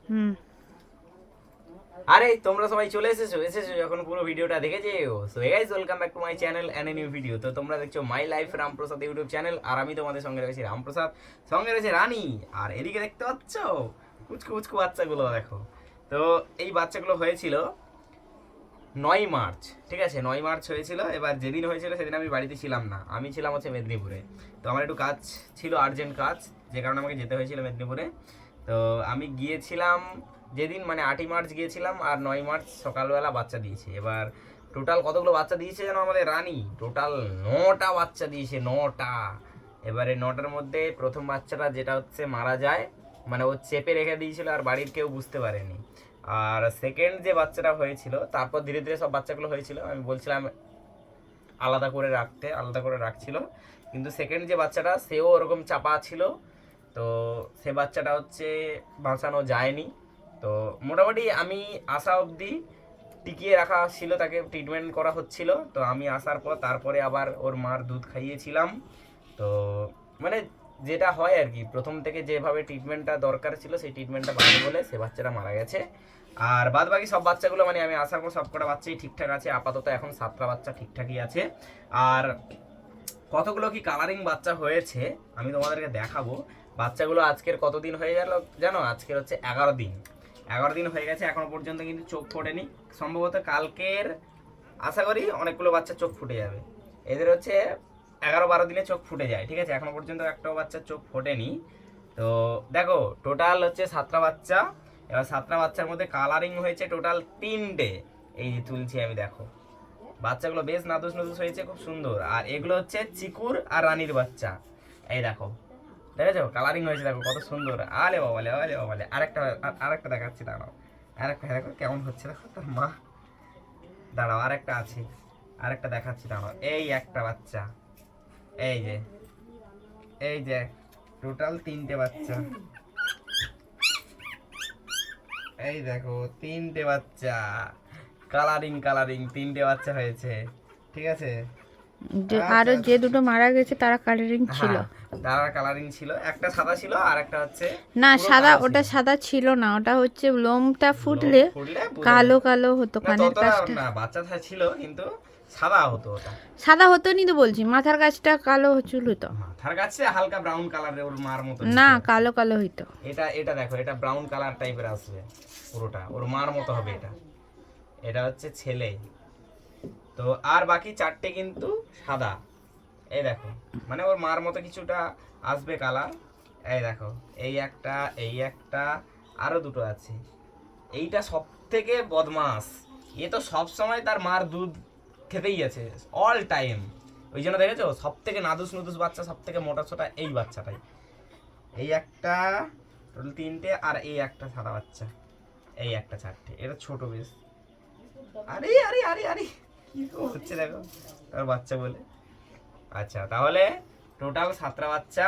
হুম। আরে তোমরা সবাই চলে এসেছো যখন পুরো ভিডিওটা দেখে যেও। So hey guys, welcome back to my channel and a new video. তো তোমরা দেখছো my life Ramprasad YouTube channel, আর আমি তোমাদের সঙ্গে রয়েছি রামপ্রসাদ, সঙ্গে রয়েছে রানী। আর এদিকে দেখতে পাচ্ছ কুচকু কুচকু বাচ্চাগুলো দেখো। তো এই বাচ্চাগুলো হয়েছিল 9 মার্চ, ঠিক আছে, 9 মার্চ হয়েছিল। এবার যেদিন হয়েছিল সেদিন আমি বাড়িতে ছিলাম না, আমি ছিলাম হচ্ছে মেদিনীপুরে। তো আমার একটু কাজ ছিল, আর্জেন্ট কাজ, যে কারণে আমাকে যেতে হয়েছিল মেদিনীপুরে। তো আমি গিয়েছিলাম যেদিন, মানে 8ই মার্চ গিয়েছিলাম, আর 9 মার্চ সকালবেলা বাচ্চা দিয়েছে। এবার টোটাল কতগুলো বাচ্চা দিয়েছে যেন আমাদের রানী? টোটাল 9টা বাচ্চা দিয়েছে, 9টা। এবারে 9টার মধ্যে প্রথম বাচ্চাটা যেটা হচ্ছে মারা যায়, মানে ও চেপে রেখে দিয়েছিল আর বাড়ির কেউ বুঝতে পারেনি। আর সেকেন্ড যে বাচ্চাটা হয়েছিল, তারপর ধীরে ধীরে সব বাচ্চাগুলো হয়েছিল, আমি বলছিলাম আলাদা করে রাখছিল, কিন্তু সেকেন্ড যে বাচ্চাটা সেও ওরকম চাপা ছিল। তো সে বাচ্চাটা হচ্ছে বাঁচানো যায়নি। তো মোটামুটি আমি আসা অবধি টিকিয়ে রাখা ছিল, তাকে ট্রিটমেন্ট করা হচ্ছিল। তো আমি আসার পর তারপরে আবার ওর মার দুধ খাইয়েছিলাম। তো মানে যেটা হয় আর কি, প্রথম থেকে যেভাবে ট্রিটমেন্টটা দরকার ছিল সেই ট্রিটমেন্টটা পাইনি বলে সে বাচ্চাটা মারা গেছে। আর বাদ বাকি সব বাচ্চাগুলো, মানে আমি আসার পর সব কটা বাচ্চাই ঠিকঠাক আছে, আপাতত এখন 7টা বাচ্চা ঠিকঠাকই আছে। আর কতগুলো কি কালারিং বাচ্চা হয়েছে আমি তোমাদেরকে দেখাবো। বাচ্চাগুলো আজকের কতদিন হয়ে গেল জানো? আজকের হচ্ছে 11 দিন। 11 দিন হয়ে গেছে, এখনো পর্যন্ত কিন্তু চোখ ফোটেনি। সম্ভবত কালকের আশা করি অনেকগুলো বাচ্চা চোখ ফুটে যাবে। এদের হচ্ছে 11-12 দিনে চোখ ফুটে যায়, ঠিক আছে, এখনো পর্যন্ত একটাও বাচ্চার চোখ ফোটেনি। তো দেখো টোটাল হচ্ছে 7টা বাচ্চা। এবার 7টা বাচ্চার মধ্যে কালারিং হয়েছে টোটাল 3টে। এই যে তুলছি আমি, দেখো বাচ্চাগুলো বেশ নাদুস নাদুস হয়েছে, খুব সুন্দর। আর এগুলো হচ্ছে চিকুর আর রানীর বাচ্চা। এই দেখো, দেখেছো কালারিং হয়েছে, দেখো কত সুন্দর। আলে বাবালে, আলে বাবালে। আরেকটা দেখাচ্ছি, দাঁড়াও। আরেকটা দেখো কেমন হচ্ছে, দেখো তার মা। দাঁড়াও, আরেকটা আছে, আরেকটা দেখাচ্ছি, দাঁড়াও। এই একটা বাচ্চা, এই যে, এই যে টোটাল 3টে বাচ্চা। এই দেখো 3টে বাচ্চা, কালারিং কালারিং 3টে বাচ্চা হয়েছে, ঠিক আছে। আচ্ছা আরো যে আচ্ছা। দুটো মারা গেছে তারা কালারিং ছিল। হ্যাঁ, তারা কালারিং ছিল, একটা সাদা ছিল আর একটা হচ্ছে না, পুরো সাদা, কালো ছিল। ওটা সাদা ছিল না, ওটা হচ্ছে লোমটা লোম ফুটলে ফুললে বোঝা কালো যেত। কালো হতো না কানের ততটা কাছটা। না, বাচ্চা ছিল কিন্তু সাদা হতো ওটা। সাদা হতো নি তো বলছি, মাথার কাছটা কালো চুল হতো। মাথার কাছে হালকা ব্রাউন কালারের, ওর মার মতো না, দেখতে আর কি। কালো কালো হইতো। এটা এটা দেখো, এটা ব্রাউন কালার টাইপের আসবে, পুরোটা ওর মার মতো হবে এটা। এটা হচ্ছে ছেলে। তো আর বাকি 4টে কিন্তু সাদা। এই দেখো, মানে ওর মার মতো কিছুটা আসবে কালার। এই দেখো, এই একটা, এই একটা, আরো দুটো আছে। এইটা সব থেকে বদমাস, এ তো সব সময় তার মার দুধ খেতেই আছে, অল টাইম। ওই জন্য দেখেছো সব থেকে নাদুস নুদুস বাচ্চা, সব থেকে মোটা ছোটা এই বাচ্চাটাই। এই একটা, টোটাল 3টে, আর এই একটা সাদা বাচ্চা, এই একটা 4টে। এটা ছোট বেশ। আরে আরে আরে আরে, কি হচ্ছে দেখো আর বাচ্চা বলে। আচ্ছা তাহলে টোটাল 7টা বাচ্চা,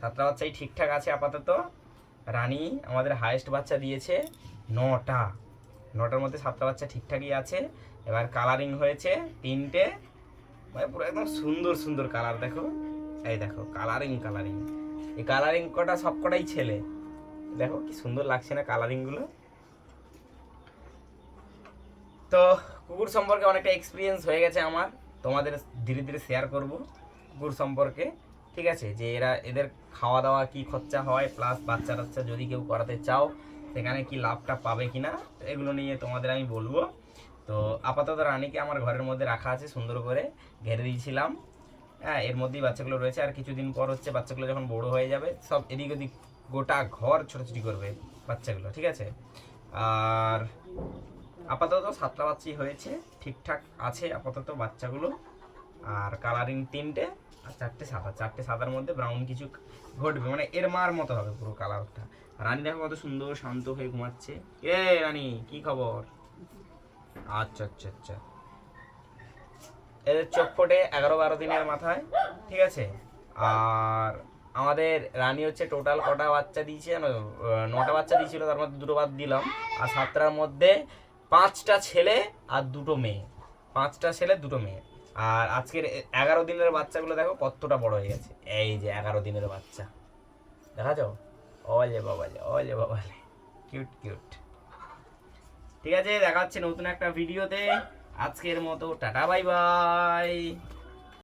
7টা বাচ্চাই ঠিকঠাক আছে আপাতত। রানী আমাদের হাইয়েস্ট বাচ্চা দিয়েছে 9টা। 9টার মধ্যে 7টা বাচ্চা ঠিকঠাকই আছে। এবার কালারিং হয়েছে 3টে, মানে পুরো একদম সুন্দর সুন্দর কালার, দেখো। এই দেখো কালারিং কালারিং, এই কালারিং কটা সব কটাই ছেলে। দেখো কি সুন্দর লাগছে না কালারিংগুলো। তো কুকুর সম্পর্কে অনেকটা এক্সপিরিয়েন্স হয়ে গেছে আমার, তোমাদের ধীরে ধীরে শেয়ার করব কুকুর সম্পর্কে, ঠিক আছে, যে এদের খাওয়া দাওয়া কি খরচা হয়, প্লাস বাচ্চা টাচ্চা যদি কেউ করাতে চাও সেখানে কি লাভটা পাবে কিনা, এগুলো নিয়ে তোমাদের আমি বলবো। তো আপাতত রানীকে আমার ঘরের মধ্যে রাখা আছে, সুন্দর করে ঘেরে দিয়েছিলাম। হ্যাঁ, এর মধ্যেই বাচ্চাগুলো রয়েছে, আর কিছুদিন পর হচ্ছে বাচ্চাগুলো যখন বড় হয়ে যাবে সব এদিক ওদিক গোটা ঘর ছোটাছুটি করবে বাচ্চাগুলো, ঠিক আছে। আর আপাতত 7টা বাচ্চাই হয়েছে, ঠিকঠাক আছে আপাতত বাচ্চাগুলো। আর কালারিং 3টে, আর 4টে সাদা। 4টে সাদার মধ্যে ব্রাউন কিছু ঘটবে, মানে এর মার মতো হবে পুরো কালারটা। রানী দেখো কত সুন্দর শান্ত হয়ে ঘুমাচ্ছে। এ রানী, কি খবর? আচ্ছা আচ্ছা আচ্ছা। এদের চোখ ফোটে 11-12 দিনের মাথায়, ঠিক আছে। আর আমাদের রানী হচ্ছে টোটাল কটা বাচ্চা দিয়েছে জানো? 9টা বাচ্চা দিয়েছিল, তার মধ্যে দুটো বাদ দিলাম। আর 7টার মধ্যে 5টা ছেলে আর দুটো মেয়ে। 5টা ছেলে, দুটো মেয়ে। আর আজকের 11 দিনের বাচ্চাগুলো দেখো কতটা বড় হয়ে গেছে। এই যে 11 দিনের বাচ্চা, দেখা যাও। ওলে বাবালে, ওলে বাবালে, কি কিউট কিউট। ঠিক আছে, দেখা হচ্ছে নতুন একটা ভিডিওতে। আজকের মতো টাটা বাই বাই।